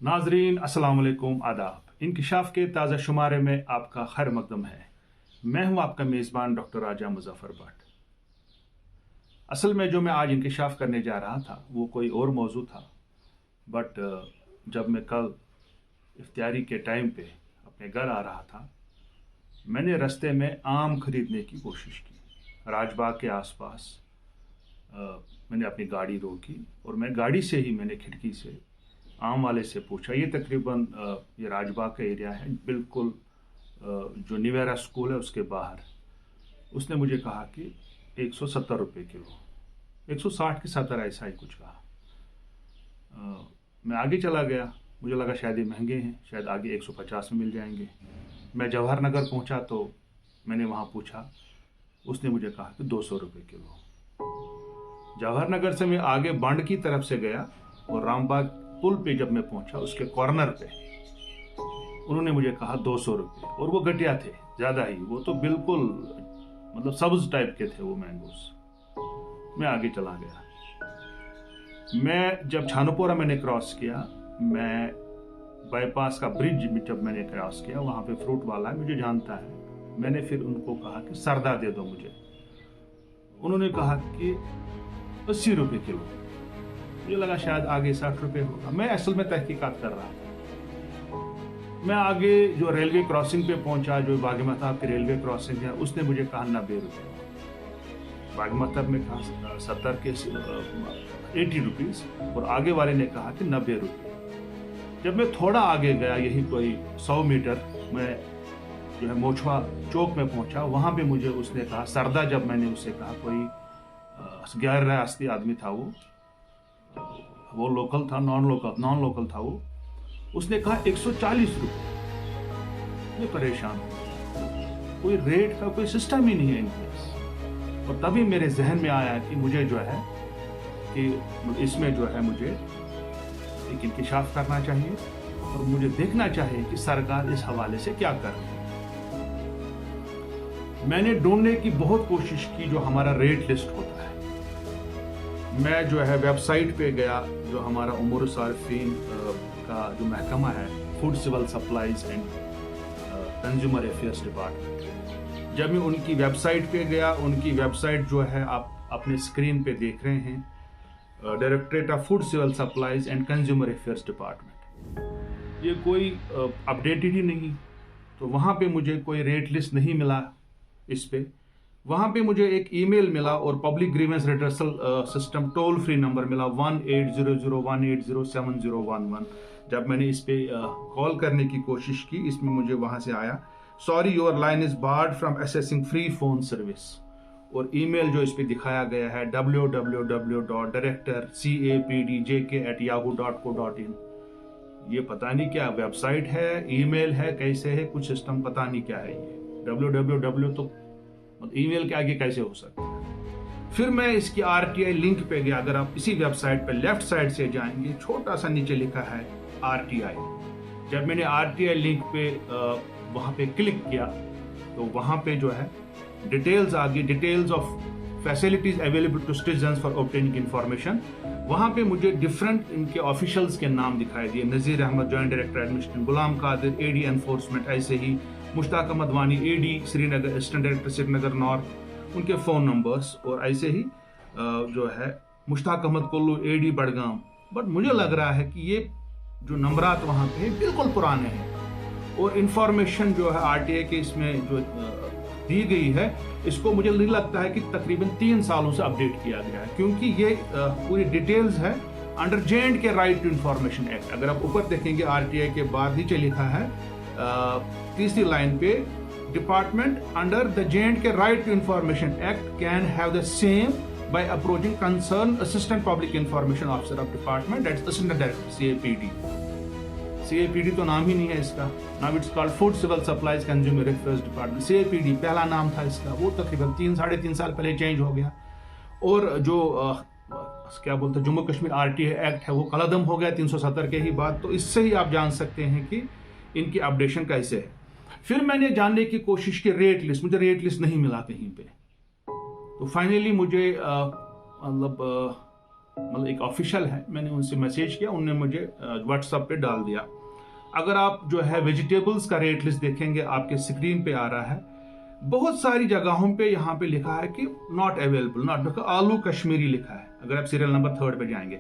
नाजरीन अस्सलाम वालेकुम, आदाब। इंकिशाफ के ताज़ा शुमारे में आपका खैर मकदम है। मैं हूं आपका मेज़बान डॉक्टर राजा मुजफ्फर भट्ट। असल में जो मैं आज इंकिशाफ करने जा रहा था वो कोई और मौजू था, बट जब मैं कल इफ्तारी के टाइम पे अपने घर आ रहा था, मैंने रास्ते में आम खरीदने की कोशिश की। राजबाग के आसपास मैंने अपनी गाड़ी रोकी और मैं गाड़ी से ही मैंने खिड़की से आम वाले से पूछा। ये तकरीबन ये राजबाग का एरिया है, बिल्कुल जो निवेरा स्कूल है उसके बाहर। उसने मुझे कहा कि 170 रुपये किलो, 160 की 70 ऐसा ही कुछ कहा। मैं आगे चला गया, मुझे लगा शायद ये महंगे हैं, शायद आगे 150 में मिल जाएंगे। मैं जवाहर नगर पहुंचा तो मैंने वहाँ पूछा, उसने मुझे कहा कि 200 रुपये किलो। जवाहर नगर से मैं आगे बांड की तरफ से गया और रामबाग पुल पे जब मैं पहुंचा, उसके कॉर्नर पे उन्होंने मुझे कहा 200 रुपये, और वो घटिया थे ज़्यादा ही। वो तो बिल्कुल मतलब सब्ज टाइप के थे वो मैंगोस। मैं आगे चला गया। मैं जब छानोपोरा मैंने क्रॉस किया, मैं बाईपास का ब्रिज जब मैंने क्रॉस किया, वहाँ पे फ्रूट वाला है, मुझे जानता है। मैंने फिर उनको कहा कि सरदा दे दो मुझे। उन्होंने कहा कि 80 रुपये किलो। मुझे लगा शायद आगे 60 रुपये होगा। मैं असल में तहकीकात कर रहा था। मैं आगे जो रेलवे क्रॉसिंग पे पहुंचा, जो बाग महताब की रेलवे क्रॉसिंग है, उसने मुझे कहा 90 रुपये। बाग महताब में कहा 70 के 80 रुपीज़, और आगे वाले ने कहा कि 90 रुपये। जब मैं थोड़ा आगे गया, यही कोई 100 मीटर, मैं जो है मोछवा चौक में पहुंचा, वहाँ पे मुझे उसने कहा सरदा। जब मैंने उससे कहा, कोई गैर रियासती आदमी था वो लोकल था, नॉन लोकल था वो। उसने कहा 140 रुपये। मैं परेशान हूँ, कोई रेट का कोई सिस्टम ही नहीं है इनके पास। और तभी मेरे जहन में आया कि मुझे जो है कि इसमें जो है मुझे एक इंकिशाफ करना चाहिए और मुझे देखना चाहिए कि सरकार इस हवाले से क्या कर रही है। मैंने ढूंढने की बहुत कोशिश की जो हमारा रेट लिस्ट होता है। मैं जो है वेबसाइट पे गया, जो हमारा उमूर सारिफीन का जो महकमा है, food civil supplies and consumer affairs department. जब मैं उनकी वेबसाइट पे गया, उनकी वेबसाइट जो है आप अपने स्क्रीन पे देख रहे हैं, directorate of food civil supplies and consumer affairs department. ये कोई अपडेटेड ही नहीं। तो वहाँ पे मुझे कोई रेट लिस्ट नहीं मिला इस पे। वहाँ पे मुझे एक ईमेल मिला और public grievance redressal system toll free number मिला 1800-180-7011। जब मैंने इस पे कॉल करने की कोशिश की, इसमें मुझे वहाँ से आया, sorry your line is barred from assessing free phone service. और ईमेल जो इस पे दिखाया गया है www.director.capdjk@yahoo.co.in। ये पता नहीं क्या वेबसाइट है, ईमेल है, कैसे है, कुछ सिस्टम पता नहीं क्या है ये। www तो ईमेल के आगे कैसे हो सकता है। फिर मैं इसकी RTI लिंक पे गया। अगर आप इसी वेबसाइट पे लेफ्ट साइड से जाएंगे, छोटा सा नीचे लिखा है RTI। जब मैंने RTI लिंक पे वहाँ पे क्लिक किया तो वहाँ पे जो है डिटेल्स आ गई, details of facilities available to citizens for obtaining information. वहाँ पे मुझे डिफरेंट इनके ऑफिशियल्स के नाम दिखाई दिए। नज़ीर Ahmad joint director administration, Ghulam Qadir AD enforcement, ऐसे ही मुश्ताक अहमद वानी AD Srinagar, assistant director Srinagar north, उनके फ़ोन नंबर्स, और ऐसे ही जो है मुश्ताक अहमद कोल्लू AD बड़गाम। बट मुझे लग रहा है कि ये जो नंबरात वहाँ पे बिल्कुल पुराने हैं, और इन्फॉर्मेशन जो है RTI के इसमें जो दी गई है, इसको मुझे नहीं लगता है कि तकरीबन 3 सालों से अपडेट किया गया है, क्योंकि ये पूरी डिटेल्स है under J&K right to information act. अगर आप ऊपर देखेंगे RTI के बाद नीचे लिखा है तीसरी लाइन पे, department under the J&K right to information act can have the same by approaching concern assistant public information officer of department, that's assistant director CAPD तो नाम ही नहीं है इसका। Now it's called food civil supplies consumer affairs department. CAPD पहला नाम था इसका, वो तकरीबन 3-3.5 साल पहले चेंज हो गया। और जो क्या बोलते हैं जम्मू कश्मीर RTI एक्ट है, वो कलअदम हो गया 370 के ही बाद। तो इससे ही आप जान सकते हैं कि इनकी अपडेशन कैसे है। फिर मैंने जानने की कोशिश की रेट लिस्ट, मुझे रेट लिस्ट नहीं मिला कहीं पे। तो फाइनली मुझे मतलब मतलब एक ऑफिशियल है, मैंने उनसे मैसेज किया, उन्होंने मुझे व्हाट्सएप पे डाल दिया। अगर आप जो है वेजिटेबल्स का रेट लिस्ट देखेंगे, आपके स्क्रीन पे आ रहा है, बहुत सारी जगहों पे यहाँ पे लिखा है कि नॉट अवेलेबल, नॉट, आलू कश्मीरी लिखा है। अगर आप सीरियल नंबर 3 पे जाएंगे,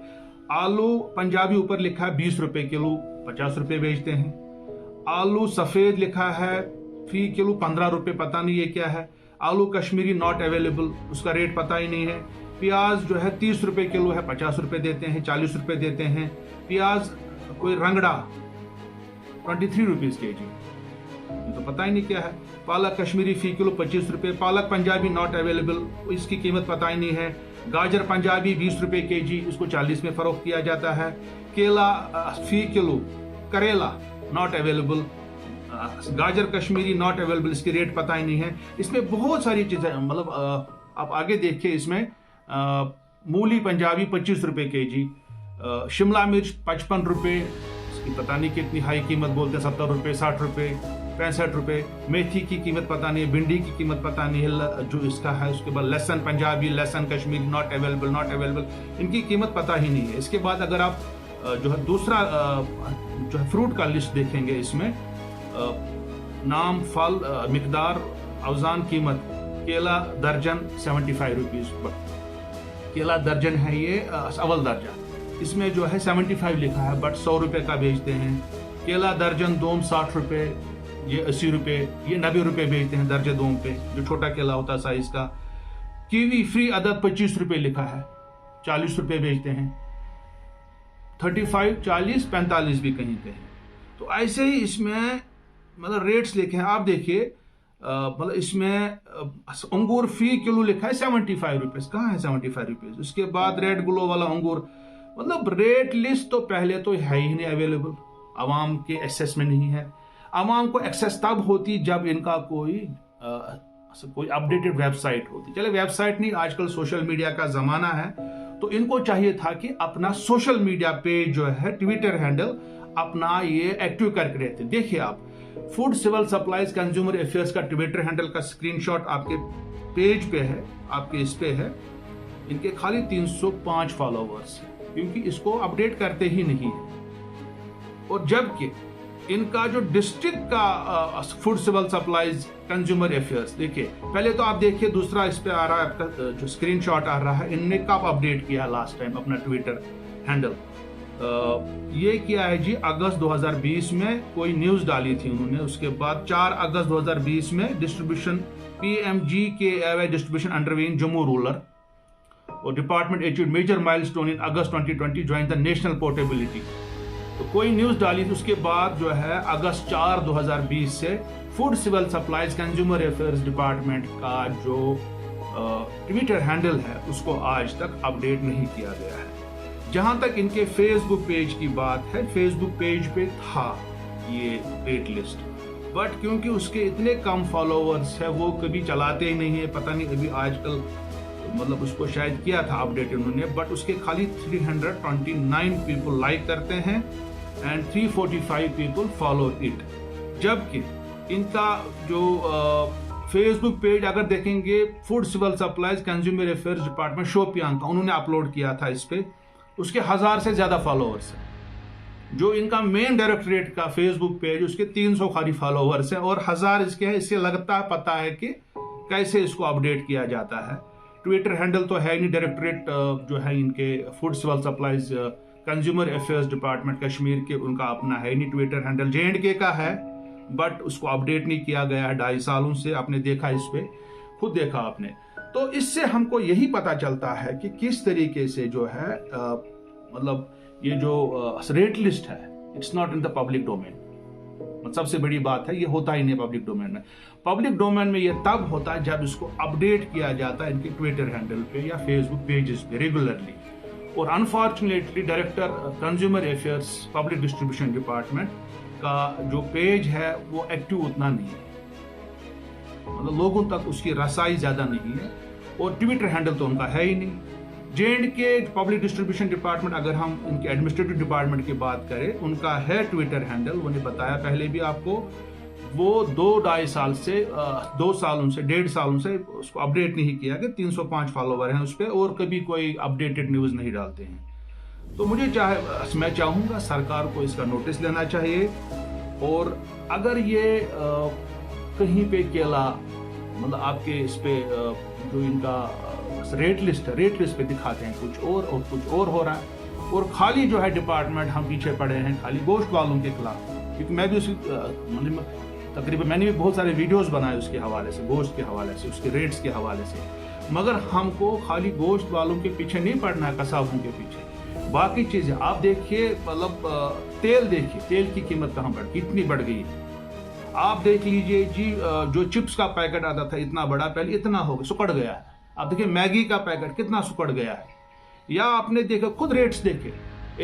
आलू पंजाबी ऊपर लिखा है 20 रुपए किलो, 50 रुपए बेचते हैं। आलू सफेद लिखा है फी किलो 15 रुपए, पता नहीं ये क्या है। आलू कश्मीरी नॉट अवेलेबल, उसका रेट पता ही नहीं है। प्याज जो है 30 रुपए किलो है, 50 रुपए देते हैं, 40 रुपए देते हैं। प्याज कोई रंगड़ा 23 रुपीज के जी, ये तो पता ही नहीं क्या है। पालक कश्मीरी फी किलो 25 रुपए। पालक पंजाबी नॉट अवेलेबल, इसकी कीमत पता ही नहीं है। गाजर पंजाबी 20 रुपए के जी, उसको 40 में फरोख्त किया जाता है। केला फी किलो, करेला नॉट अवेलेबल, गाजर कश्मीरी नॉट अवेलेबल, इसकी रेट पता ही नहीं है। इसमें बहुत सारी चीजें, मतलब आप आगे देखिए, इसमें मूली पंजाबी 25 रुपए के जी, शिमला मिर्च 55 रुपए, इसकी पता नहीं कितनी हाई कीमत बोलते हैं, 70 रुपए, 60 रुपए, 65 रुपए। मेथी की कीमत पता नहीं है, भिंडी की कीमत पता नहीं है जो इसका है। उसके बाद लहसन पंजाबी, लहसन Kashmiri not available, not available, इनकी कीमत पता ही नहीं है। इसके बाद अगर आप जो है दूसरा जो है फ्रूट का लिस्ट देखेंगे, इसमें नाम, फल, मिकदार, अवजान, कीमत। केला दर्जन 75 रुपीज, केला दर्जन है ये अव्वल दर्जा, इसमें जो है 75 लिखा है, बट 100 रुपए का बेचते हैं। केला दर्जन दोम 60 रुपए, ये 80 रुपए, ये 90 रुपए बेचते हैं दर्जे दोम पे, जो छोटा केला होता है साइज का। कीवी फ्री अदद 25 रुपए लिखा है, 40 रुपए बेचते हैं। 35, 40, 45 भी कहीं पे है। तो ऐसे ही इसमें मतलब रेट्स लिखे हैं, आप देखिए। मतलब इसमें अंगूर फी किलो लिखा है 75 रुपीज, कहाँ है 75 रुपीज। उसके बाद रेड ग्लो वाला अंगूर, मतलब रेट लिस्ट तो पहले तो है ही नहीं अवेलेबल, आवाम के एक्सेस में नहीं है। आवाम को एक्सेस तब होती जब इनका कोई अपडेटेड वेबसाइट होती। चले वेबसाइट नहीं, आजकल सोशल मीडिया का जमाना है, तो इनको चाहिए था कि अपना सोशल मीडिया पेज जो है, ट्विटर हैंडल अपना ये एक्टिव करके रहते। देखिए आप, food civil supplies consumer affairs का ट्विटर हैंडल का स्क्रीनशॉट आपके पेज पे है, आपके इस पे है। इनके खाली 305 फॉलोवर्स हैं, क्योंकि इसको अपडेट करते ही नहीं है। और जबकि इनका जो डिस्ट्रिक्ट का food civil supplies consumer affairs, देखिए पहले तो आप देखिए, दूसरा इस पे आ रहा है आपका जो स्क्रीनशॉट आ रहा है, इनने कब अपडेट किया लास्ट टाइम अपना ट्विटर हैंडल। ये किया है जी अगस्त 2020 में, कोई न्यूज डाली थी उन्होंने। उसके बाद 4 अगस्त 2020 में distribution PMGKAY distribution undergoing Jammu rural, और department achieved major milestone in August 2020 join the national portability. तो कोई न्यूज डाली थी। उसके बाद जो है अगस्त 4, 2020 से food civil supplies consumer affairs department का जो ट्विटर हैंडल है, उसको आज तक अपडेट नहीं किया गया है। जहां तक इनके फेसबुक पेज की बात है, फेसबुक पेज पे था ये रेट लिस्ट, बट क्योंकि उसके इतने कम फॉलोअर्स है, वो कभी चलाते ही नहीं है। पता नहीं अभी आजकल, मतलब उसको शायद किया था अपडेट उन्होंने, बट उसके खाली 329 पीपल लाइक करते हैं एंड 345 पीपल फॉलो इट। जबकि इनका जो फेसबुक पेज अगर देखेंगे, food civil supplies consumer affairs department Shopian का, उन्होंने अपलोड किया था इस पे, उसके 1000 से ज्यादा फॉलोअर्स हैं। जो इनका मेन डायरेक्टरेट का फेसबुक पेज, उसके 300 खाली फॉलोअर्स हैं और 1000 इसके हैं। इससे लगता है पता है कि कैसे इसको अपडेट किया जाता है। ट्विटर हैंडल तो है नहीं, डायरेक्टरेट जो है इनके food civil supplies consumer affairs department Kashmir के, उनका अपना है नहीं ट्विटर हैंडल। J&K का है, बट उसको अपडेट नहीं किया गया है 2.5 सालों से। आपने देखा, इस पे खुद देखा आपने। तो इससे हमको यही पता चलता है कि किस तरीके से जो है मतलब ये जो रेट लिस्ट है, it's not in the public domain. सबसे बड़ी बात है, ये होता ही नहीं पब्लिक डोमेन में। पब्लिक डोमेन में ये तब होता है जब इसको अपडेट किया जाता है इनके ट्विटर हैंडल पे या फेसबुक पेजेस पे रेगुलरली। और unfortunately director consumer affairs public distribution department का जो पेज है वो एक्टिव उतना नहीं है, मतलब लोगों तक उसकी रसाई ज्यादा नहीं है। और ट्विटर हैंडल तो उनका है ही नहीं। J&K पब्लिक डिस्ट्रीब्यूशन डिपार्टमेंट, अगर हम इनके एडमिनिस्ट्रेटिव डिपार्टमेंट की बात करें, उनका है ट्विटर हैंडल, उन्हें बताया पहले भी आपको, वो 2 सालों से 1.5 सालों से उसको अपडेट नहीं किया कि 305 फॉलोवर हैं उस पर, और कभी कोई अपडेटेड न्यूज़ नहीं डालते हैं। तो मैं चाहूँगा सरकार को इसका नोटिस लेना चाहिए, और अगर ये कहीं पे केला मतलब आपके इस पे जो इनका रेट लिस्ट पे दिखाते हैं कुछ और हो रहा है, और खाली जो है डिपार्टमेंट हम पीछे पड़े हैं खाली गोश्त वालों के खिलाफ। क्योंकि मैं भी तकरीबन मैंने भी बहुत सारे वीडियोस बनाए उसके हवाले से, गोश्त के हवाले से, उसके रेट्स के हवाले से। मगर हमको खाली गोश्त वालों के पीछे नहीं पड़ना है, कसाबों के पीछे। बाकी चीज़ें आप देखिए, मतलब तेल देखिए, तेल की कीमत कहाँ बढ़ गई, इतनी बढ़ गई है। आप देख लीजिए जी, जो चिप्स का पैकेट आता था इतना बड़ा, पहले इतना हो गया, सुकड़ गया है। आप देखिए मैगी का पैकेट कितना सुकड़ गया है। या आपने देखा, खुद रेट्स देखे,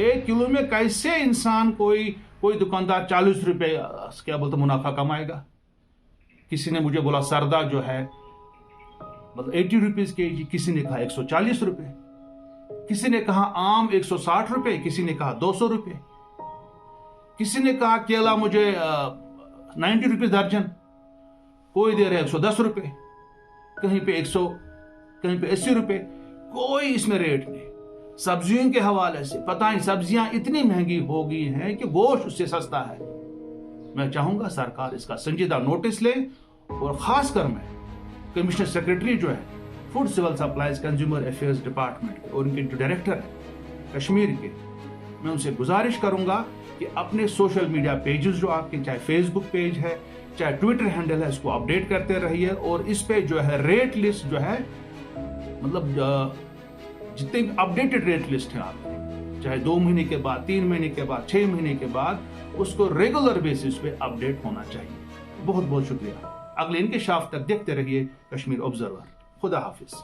1 किलो में कैसे इंसान कोई दुकानदार 40 रुपए क्या बोलते मुनाफा कमाएगा। किसी ने मुझे बोला सरदा जो है मतलब 80 रुपीज kg, किसी ने कहा 140 रुपए, किसी ने कहा आम 160 रुपए, किसी ने कहा 200 रुपए, किसी ने कहा केला मुझे 90 रुपीज दर्जन, कोई दे रहे 110 रुपए, कहीं पे 100, कहीं पे 80 रुपए, कोई इसमें रेट नहीं। सब्जियों के हवाले से पता नहीं, सब्जियां इतनी महंगी हो गई हैं कि गोश्त उससे सस्ता है। मैं चाहूंगा सरकार इसका संजीदा नोटिस ले, और खासकर मैं कमिश्नर सेक्रेटरी जो है food civil supplies consumer affairs department के, और उनके जो डायरेक्टर है कश्मीर के, मैं उनसे गुजारिश करूंगा कि अपने सोशल मीडिया पेजेस जो आपके, चाहे फेसबुक पेज है चाहे ट्विटर हैंडल है, इसको अपडेट करते रहिए। और इस पे जो है रेट लिस्ट जो है, मतलब जितने अपडेटेड रेट लिस्ट है आपकी, चाहे 2 महीने के बाद, 3 महीने के बाद, 6 महीने के बाद, उसको रेगुलर बेसिस पे अपडेट होना चाहिए। बहुत बहुत शुक्रिया। अगले इंकशाफ तक देखते रहिए कश्मीर ऑब्जर्वर। खुदा हाफिज।